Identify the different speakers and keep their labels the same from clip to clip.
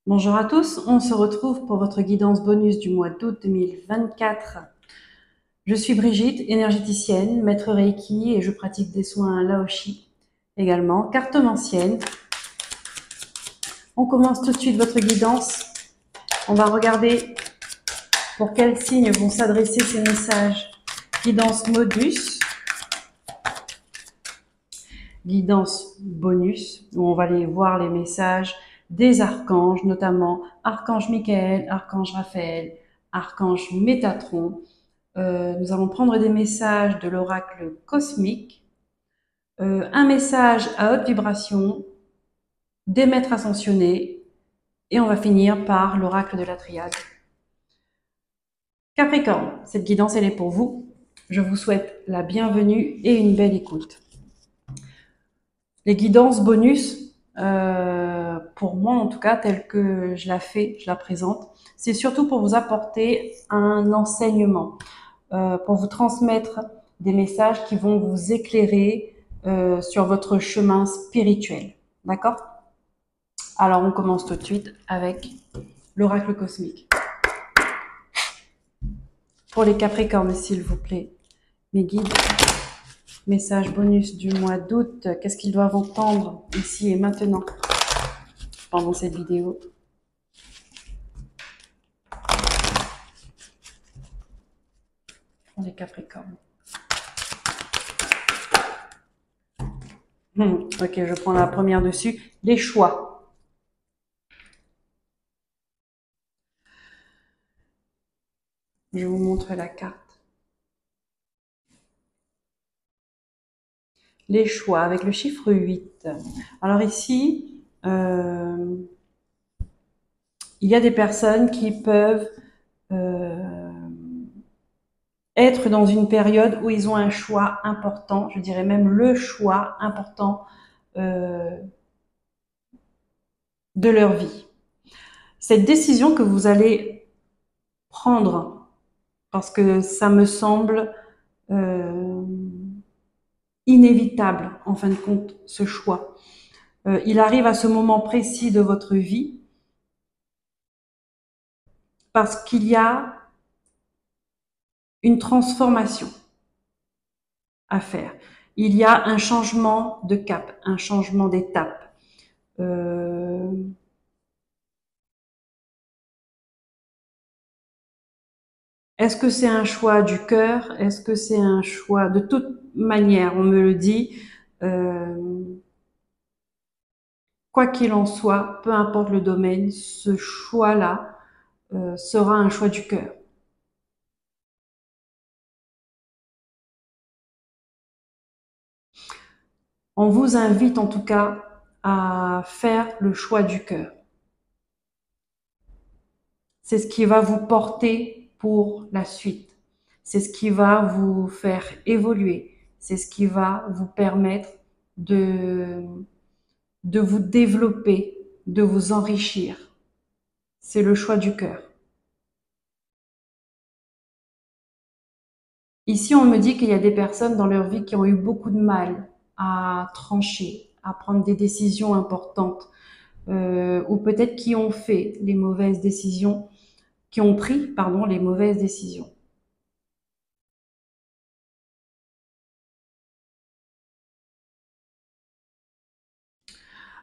Speaker 1: Bonjour à tous, on se retrouve pour votre guidance bonus du mois d'août 2024. Je suis Brigitte, énergéticienne, maître Reiki et je pratique des soins Laoshi également, cartomancienne. On commence tout de suite votre guidance. On va regarder pour quels signes vont s'adresser ces messages. Guidance modus, guidance bonus, où on va aller voir les messages des archanges, notamment Archange Michael, Archange Raphaël, Archange Métatron. Nous allons prendre des messages de l'oracle cosmique, un message à haute vibration, des maîtres ascensionnés, et on va finir par l'oracle de la triade. Capricorne, cette guidance elle est pour vous. Je vous souhaite la bienvenue et une belle écoute. Les guidances bonus, pour moi en tout cas, telles que je la présente, c'est surtout pour vous apporter un enseignement, pour vous transmettre des messages qui vont vous éclairer sur votre chemin spirituel. D'accord? Alors on commence tout de suite avec l'oracle cosmique. Pour les Capricornes, s'il vous plaît, mes guides, message bonus du mois d'août, qu'est-ce qu'ils doivent entendre ici et maintenant pendant cette vidéo? Pour les Capricornes. Ok, je prends la première dessus. Les choix. Je vous montre la carte. Les choix avec le chiffre 8. Alors ici, il y a des personnes qui peuvent être dans une période où ils ont un choix important, je dirais même le choix important de leur vie. Cette décision que vous allez prendre, parce que ça me semble inévitable en fin de compte, ce choix. Il arrive à ce moment précis de votre vie parce qu'il y a une transformation à faire. Il y a un changement de cap, un changement d'étape. Est-ce que c'est un choix du cœur? Est-ce que c'est un choix de toute manière? On me le dit. Quoi qu'il en soit, peu importe le domaine, ce choix-là sera un choix du cœur. On vous invite en tout cas à faire le choix du cœur. C'est ce qui va vous porter pour la suite. C'est ce qui va vous faire évoluer. C'est ce qui va vous permettre de vous développer, de vous enrichir. C'est le choix du cœur. Ici, on me dit qu'il y a des personnes dans leur vie qui ont eu beaucoup de mal à trancher, à prendre des décisions importantes, ou peut-être qui ont fait les mauvaises décisions, qui ont pris, pardon, les mauvaises décisions.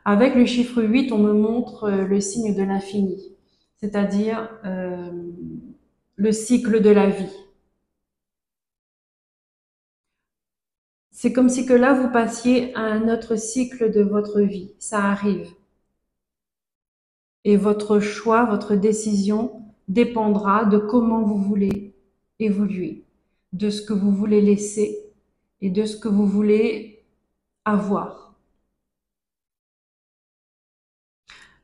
Speaker 1: Avec le chiffre 8, on me montre le signe de l'infini, c'est-à-dire le cycle de la vie. C'est comme si que là, vous passiez à un autre cycle de votre vie. Ça arrive. Et votre choix, votre décision dépendra de comment vous voulez évoluer, de ce que vous voulez laisser et de ce que vous voulez avoir.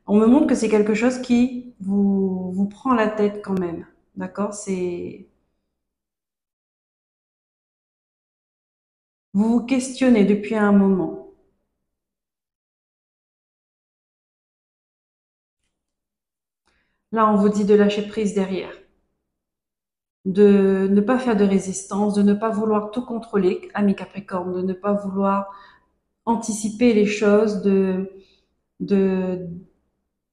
Speaker 1: On me montre que c'est quelque chose qui vous prend la tête quand même. D'accord? Vous vous questionnez depuis un moment. Là, on vous dit de lâcher prise derrière, de ne pas faire de résistance, de ne pas vouloir tout contrôler, ami Capricorne, de ne pas vouloir anticiper les choses, de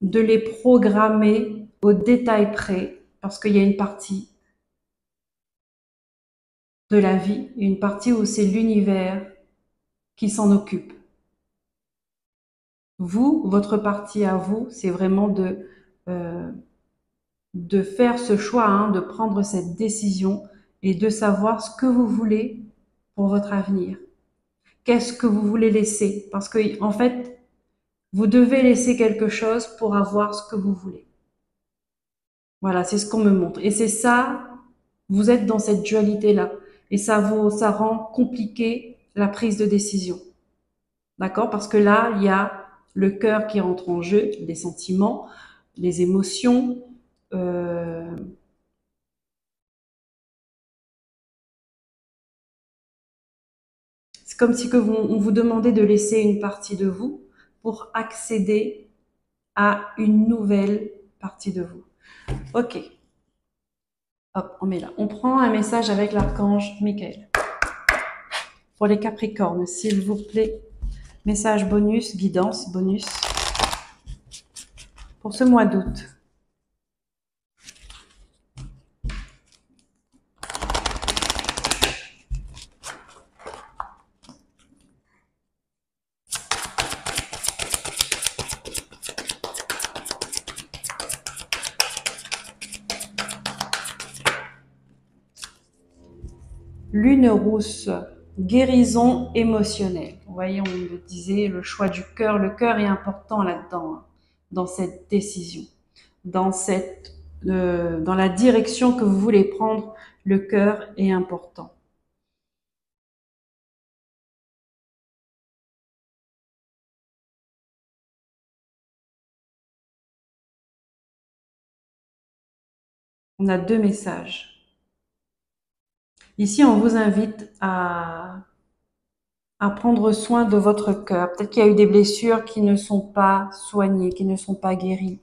Speaker 1: de les programmer au détail près, parce qu'il y a une partie de la vie, une partie où c'est l'univers qui s'en occupe. Vous, votre partie à vous, c'est vraiment de faire ce choix, hein, de prendre cette décision et de savoir ce que vous voulez pour votre avenir. Qu'est-ce que vous voulez laisser? Parce que, en fait, vous devez laisser quelque chose pour avoir ce que vous voulez. Voilà, c'est ce qu'on me montre. Et c'est ça, vous êtes dans cette dualité-là. Et ça rend compliqué la prise de décision. D'accord? Parce que là, il y a le cœur qui rentre en jeu, les sentiments, les émotions. euh, c'est comme si on vous demandait de laisser une partie de vous pour accéder à une nouvelle partie de vous. Ok, hop, on met là. On prend un message avec l'archange Michael. Pour les Capricornes, s'il vous plaît. Message bonus, guidance bonus pour ce mois d'août. Lune rousse, guérison émotionnelle. Vous voyez, on le disait, le choix du cœur. Le cœur est important là-dedans, hein, dans cette décision, dans la direction que vous voulez prendre. Le cœur est important. On a deux messages. Ici, on vous invite à prendre soin de votre cœur. Peut-être qu'il y a eu des blessures qui ne sont pas soignées, qui ne sont pas guéries.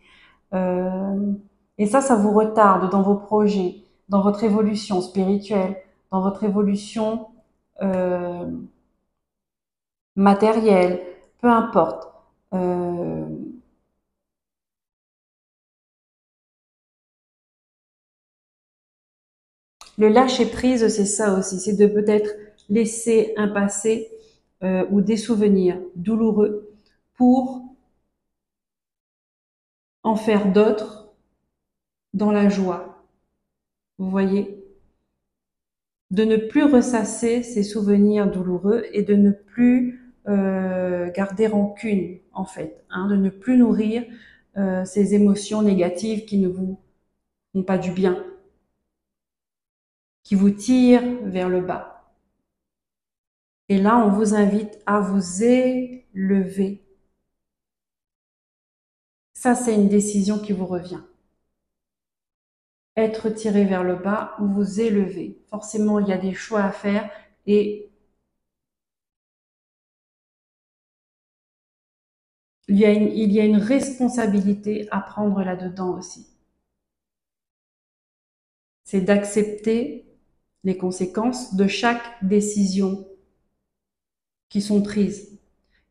Speaker 1: Euh, et ça vous retarde dans vos projets, dans votre évolution spirituelle, dans votre évolution euh, matérielle, peu importe. Euh, le lâcher prise, c'est ça aussi, c'est de peut-être laisser un passé ou des souvenirs douloureux pour en faire d'autres dans la joie. Vous voyez? De ne plus ressasser ces souvenirs douloureux et de ne plus garder rancune, en fait, hein, de ne plus nourrir ces émotions négatives qui ne vous font pas du bien, qui vous tirent vers le bas. Et là, on vous invite à vous élever. Ça, c'est une décision qui vous revient. Être tiré vers le bas ou vous élever. Forcément, il y a des choix à faire et il y a une responsabilité à prendre là-dedans aussi. C'est d'accepter les conséquences de chaque décision qui sont prises,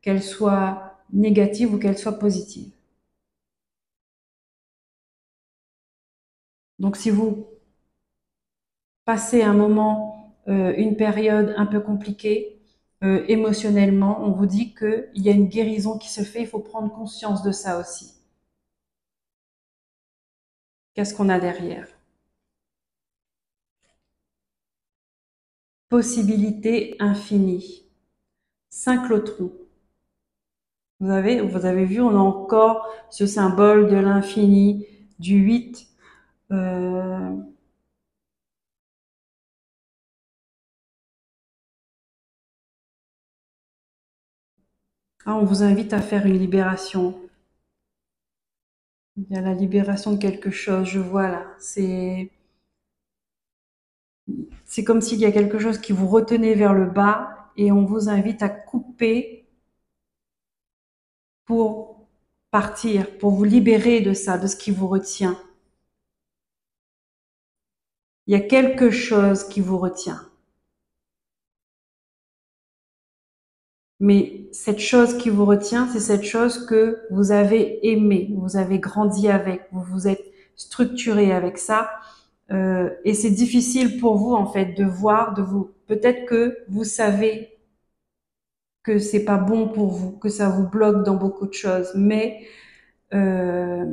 Speaker 1: qu'elles soient négatives ou qu'elles soient positives. Donc si vous passez un moment, une période un peu compliquée, émotionnellement, on vous dit qu'il y a une guérison qui se fait, il faut prendre conscience de ça aussi. Qu'est-ce qu'on a derrière? Possibilité infinie. Synchlotron. Vous avez vu, on a encore ce symbole de l'infini, du 8. Euh, on vous invite à faire une libération. Il y a la libération de quelque chose, je vois là. C'est comme s'il y a quelque chose qui vous retenait vers le bas et on vous invite à couper pour partir, pour vous libérer de ça, de ce qui vous retient. Il y a quelque chose qui vous retient. Mais cette chose qui vous retient, c'est cette chose que vous avez aimée, vous avez grandi avec, vous vous êtes structuré avec ça. Et c'est difficile pour vous, en fait, de voir, peut-être que vous savez que c'est pas bon pour vous, que ça vous bloque dans beaucoup de choses, mais euh,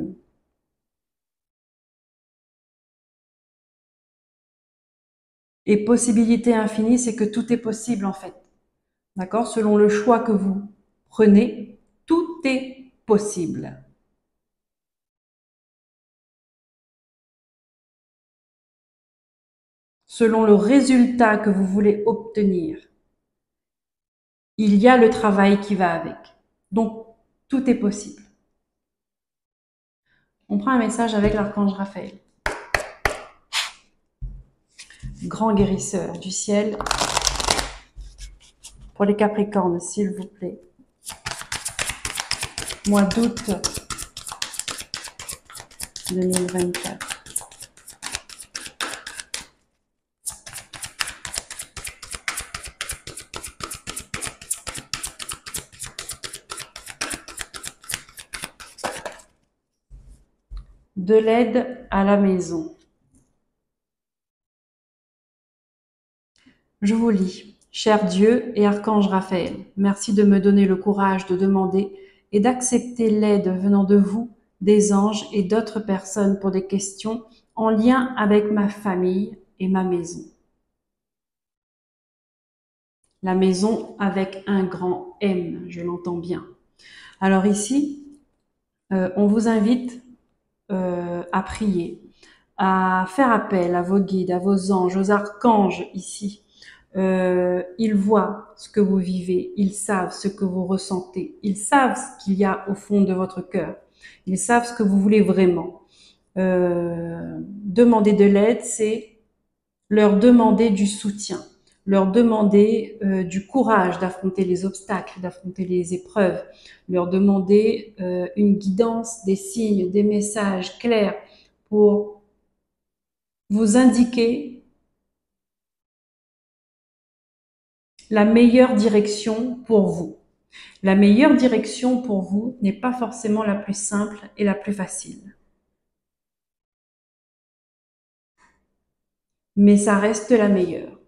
Speaker 1: et possibilité infinie, c'est que tout est possible, en fait. D'accord? Selon le choix que vous prenez, tout est possible. Selon le résultat que vous voulez obtenir, il y a le travail qui va avec. Donc, tout est possible. On prend un message avec l'archange Raphaël. Grand guérisseur du ciel, pour les Capricornes, s'il vous plaît. Mois d'août 2024. De l'aide à la maison. Je vous lis. Cher Dieu et Archange Raphaël, merci de me donner le courage de demander et d'accepter l'aide venant de vous, des anges et d'autres personnes pour des questions en lien avec ma famille et ma maison. La maison avec un grand M, je l'entends bien. Alors ici, on vous invite à prier, à faire appel à vos guides, à vos anges, aux archanges ici. Ils voient ce que vous vivez, ils savent ce que vous ressentez, ils savent ce qu'il y a au fond de votre cœur, ils savent ce que vous voulez vraiment. Demander de l'aide, c'est leur demander du soutien, leur demander du courage d'affronter les obstacles, d'affronter les épreuves, leur demander une guidance, des signes, des messages clairs pour vous indiquer la meilleure direction pour vous. La meilleure direction pour vous n'est pas forcément la plus simple et la plus facile. Mais ça reste la meilleure.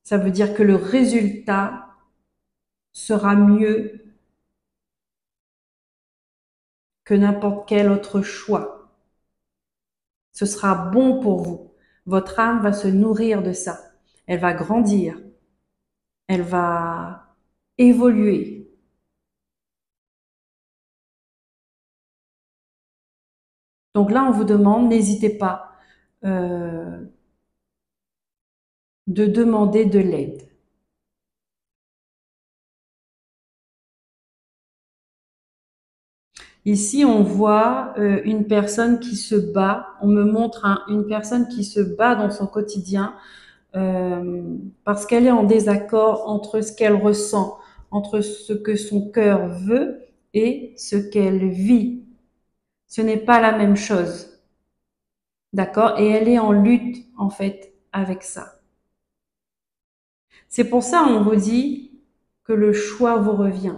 Speaker 1: Ça veut dire que le résultat sera mieux que n'importe quel autre choix. Ce sera bon pour vous. Votre âme va se nourrir de ça. Elle va grandir. Elle va évoluer. Donc là, on vous demande, n'hésitez pas de demander de l'aide. Ici, on voit une personne qui se bat. On me montre une personne qui se bat dans son quotidien parce qu'elle est en désaccord entre ce qu'elle ressent, entre ce que son cœur veut et ce qu'elle vit. Ce n'est pas la même chose. D'accord? Et elle est en lutte, en fait, avec ça. C'est pour ça on vous dit que le choix vous revient.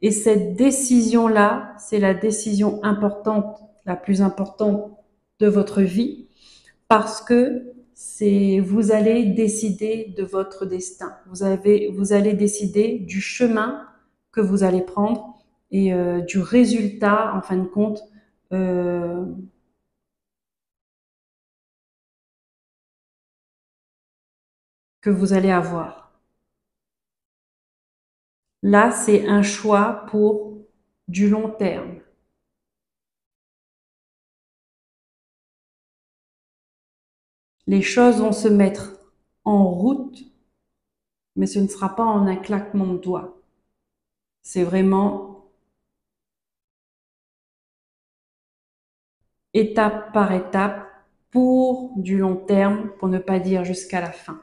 Speaker 1: Et cette décision-là, c'est la décision importante, la plus importante de votre vie, parce que vous allez décider de votre destin. Vous allez décider du chemin que vous allez prendre et du résultat, en fin de compte, que vous allez avoir. Là, c'est un choix pour du long terme. Les choses vont se mettre en route, mais ce ne sera pas en un claquement de doigts. C'est vraiment étape par étape pour du long terme, pour ne pas dire jusqu'à la fin.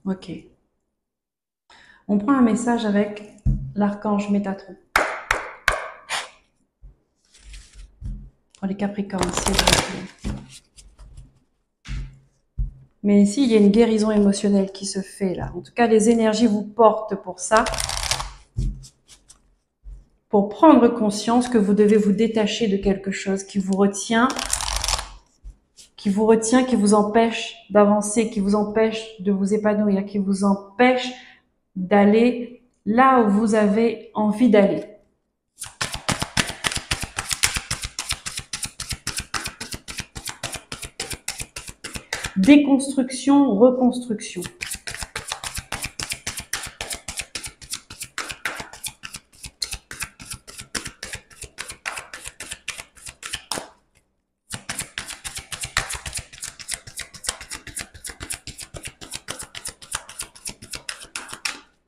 Speaker 1: Ok. On prend un message avec l'archange Métatron. Pour les Capricornes, s'il vous plaît. Mais ici, il y a une guérison émotionnelle qui se fait là. En tout cas, les énergies vous portent pour ça. Pour prendre conscience que vous devez vous détacher de quelque chose qui vous retient, qui vous empêche d'avancer, qui vous empêche de vous épanouir, qui vous empêche d'aller là où vous avez envie d'aller. Déconstruction, reconstruction.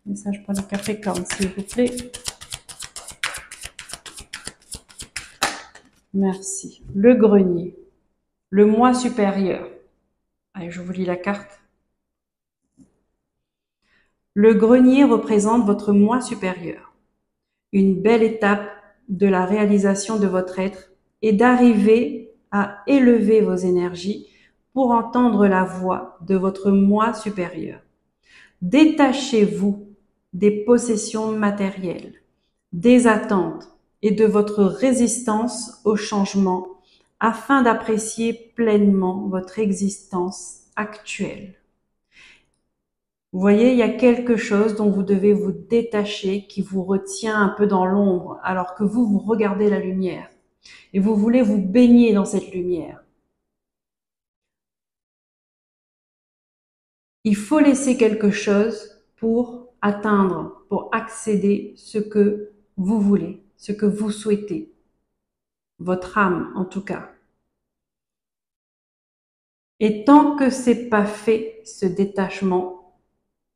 Speaker 1: Message pour les Capricornes, s'il vous plaît. Merci. Le grenier. Le moi supérieur. Allez, je vous lis la carte. Le grenier représente votre moi supérieur. Une belle étape de la réalisation de votre être est d'arriver à élever vos énergies pour entendre la voix de votre moi supérieur. Détachez-vous des possessions matérielles, des attentes et de votre résistance au changement afin d'apprécier pleinement votre existence actuelle. Vous voyez, il y a quelque chose dont vous devez vous détacher, qui vous retient un peu dans l'ombre, alors que vous regardez la lumière et vous voulez vous baigner dans cette lumière. Il faut laisser quelque chose pour atteindre, pour accéder ce que vous voulez, ce que vous souhaitez. Votre âme, en tout cas. Et tant que c'est pas fait, ce détachement,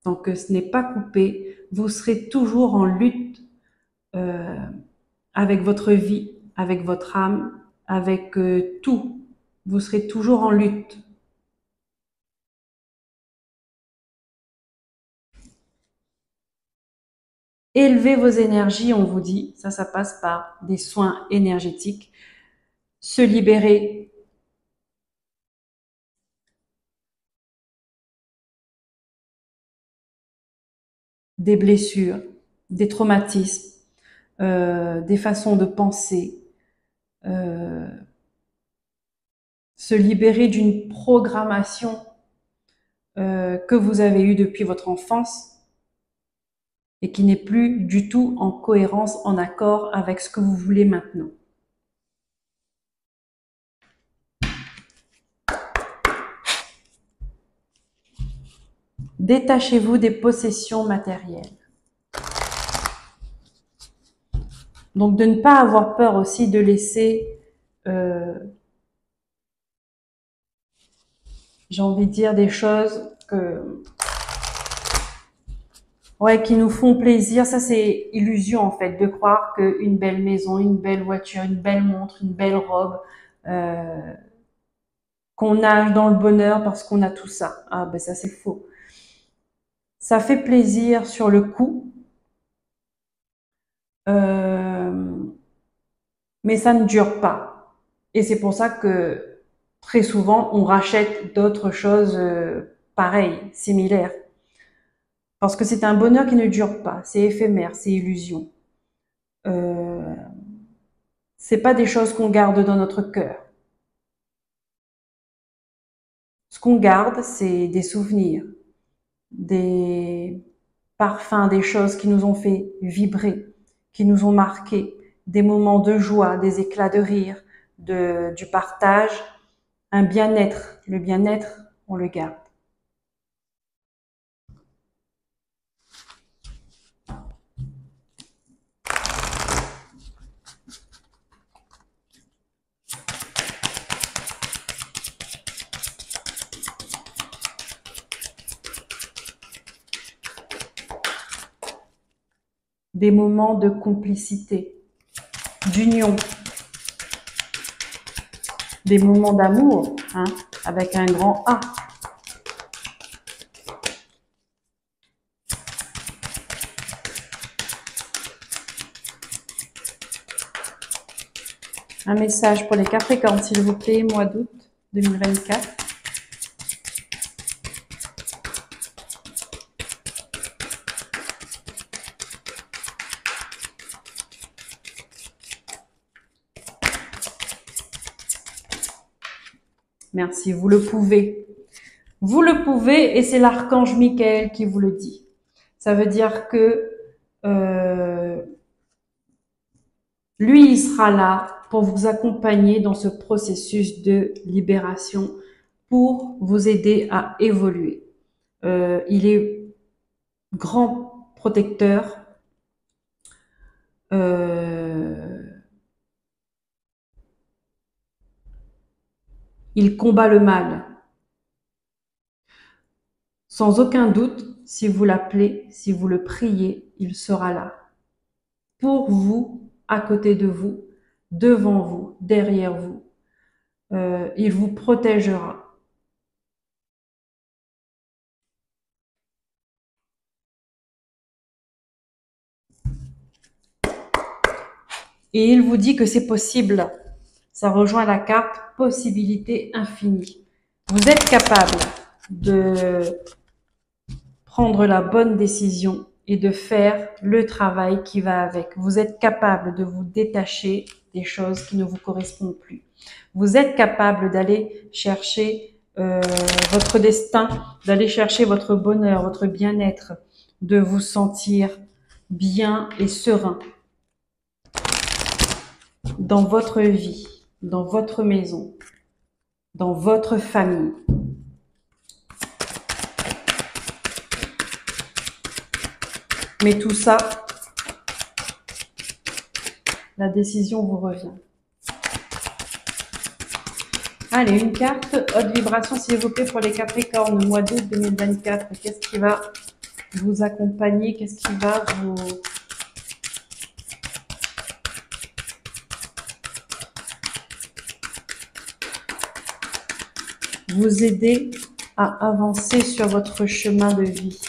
Speaker 1: tant que ce n'est pas coupé, vous serez toujours en lutte avec votre vie, avec votre âme, avec tout. Vous serez toujours en lutte. Élevez vos énergies, on vous dit, ça passe par des soins énergétiques. Se libérer des blessures, des traumatismes, des façons de penser, se libérer d'une programmation que vous avez eue depuis votre enfance et qui n'est plus du tout en cohérence, en accord avec ce que vous voulez maintenant. Détachez-vous des possessions matérielles. Donc de ne pas avoir peur aussi de laisser, j'ai envie de dire, des choses qui nous font plaisir. Ça, c'est illusion en fait, de croire qu'une belle maison, une belle voiture, une belle montre, une belle robe, qu'on nage dans le bonheur parce qu'on a tout ça. Ah ben ça, c'est faux. Ça fait plaisir sur le coup, mais ça ne dure pas. Et c'est pour ça que très souvent, on rachète d'autres choses pareilles, similaires. Parce que c'est un bonheur qui ne dure pas, c'est éphémère, c'est illusion. C'est pas des choses qu'on garde dans notre cœur. Ce qu'on garde, c'est des souvenirs, des parfums, des choses qui nous ont fait vibrer, qui nous ont marqué, des moments de joie, des éclats de rire, du partage, un bien-être. Le bien-être, on le garde. Des moments de complicité, d'union, des moments d'amour, hein, avec un grand A. Un message pour les Capricornes, s'il vous plaît, mois d'août 2024. Merci, vous le pouvez. Vous le pouvez et c'est l'archange Michael qui vous le dit. Ça veut dire que lui, il sera là pour vous accompagner dans ce processus de libération, pour vous aider à évoluer. Il est grand protecteur. Il combat le mal. Sans aucun doute, si vous l'appelez, si vous le priez, il sera là. Pour vous, à côté de vous, devant vous, derrière vous. Il vous protégera. Et il vous dit que c'est possible. Ça rejoint la carte possibilité infinie. Vous êtes capable de prendre la bonne décision et de faire le travail qui va avec. Vous êtes capable de vous détacher des choses qui ne vous correspondent plus. Vous êtes capable d'aller chercher votre destin, d'aller chercher votre bonheur, votre bien-être, de vous sentir bien et serein dans votre vie, dans votre maison, dans votre famille. Mais tout ça, la décision vous revient. Allez, une carte haute vibration, s'il vous plaît, pour les Capricornes, mois d'août 2024. Qu'est-ce qui va vous accompagner? Qu'est-ce qui va vous aider à avancer sur votre chemin de vie?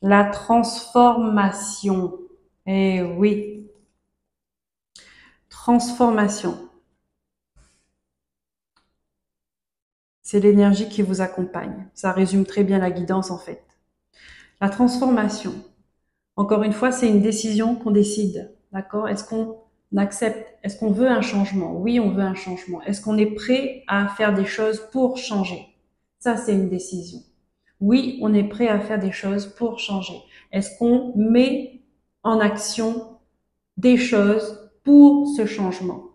Speaker 1: La transformation. Eh oui. Transformation. C'est l'énergie qui vous accompagne. Ça résume très bien la guidance en fait. La transformation. Encore une fois, c'est une décision qu'on décide. D'accord? Est-ce qu'on accepte? Est-ce qu'on veut un changement? Oui, on veut un changement. Est-ce qu'on est prêt à faire des choses pour changer? Ça, c'est une décision. Oui, on est prêt à faire des choses pour changer. Est-ce qu'on met en action des choses pour ce changement?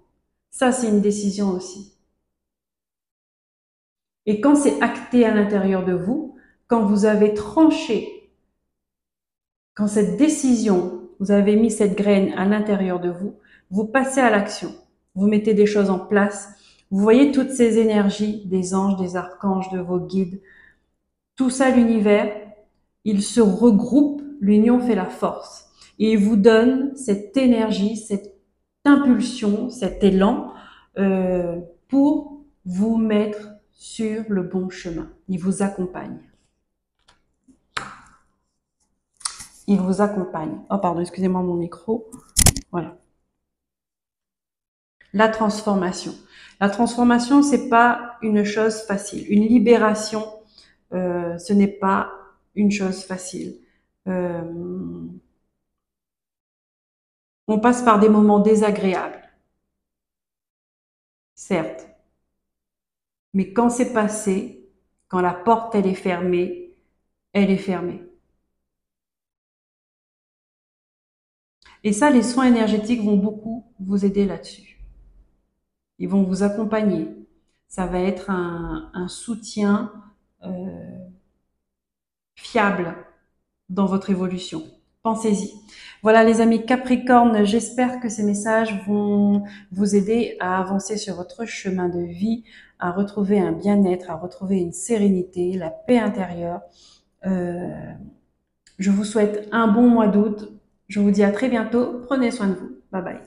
Speaker 1: Ça, c'est une décision aussi. Et quand c'est acté à l'intérieur de vous, quand vous avez tranché, quand cette décision, vous avez mis cette graine à l'intérieur de vous, vous passez à l'action. Vous mettez des choses en place. Vous voyez toutes ces énergies des anges, des archanges, de vos guides. Tout ça, l'univers, il se regroupe, l'union fait la force. Et il vous donne cette énergie, cette impulsion, cet élan pour vous mettre sur le bon chemin. Il vous accompagne. Il vous accompagne. Oh pardon, excusez-moi mon micro. Voilà. La transformation. La transformation, c'est pas une chose facile. Une libération, ce n'est pas une chose facile. On passe par des moments désagréables, certes. Mais quand c'est passé, quand la porte elle est fermée, elle est fermée. Et ça, les soins énergétiques vont beaucoup vous aider là-dessus. Ils vont vous accompagner. Ça va être un soutien fiable dans votre évolution. Pensez-y. Voilà les amis Capricorne, j'espère que ces messages vont vous aider à avancer sur votre chemin de vie, à retrouver un bien-être, à retrouver une sérénité, la paix intérieure. Je vous souhaite un bon mois d'août. Je vous dis à très bientôt. Prenez soin de vous. Bye bye.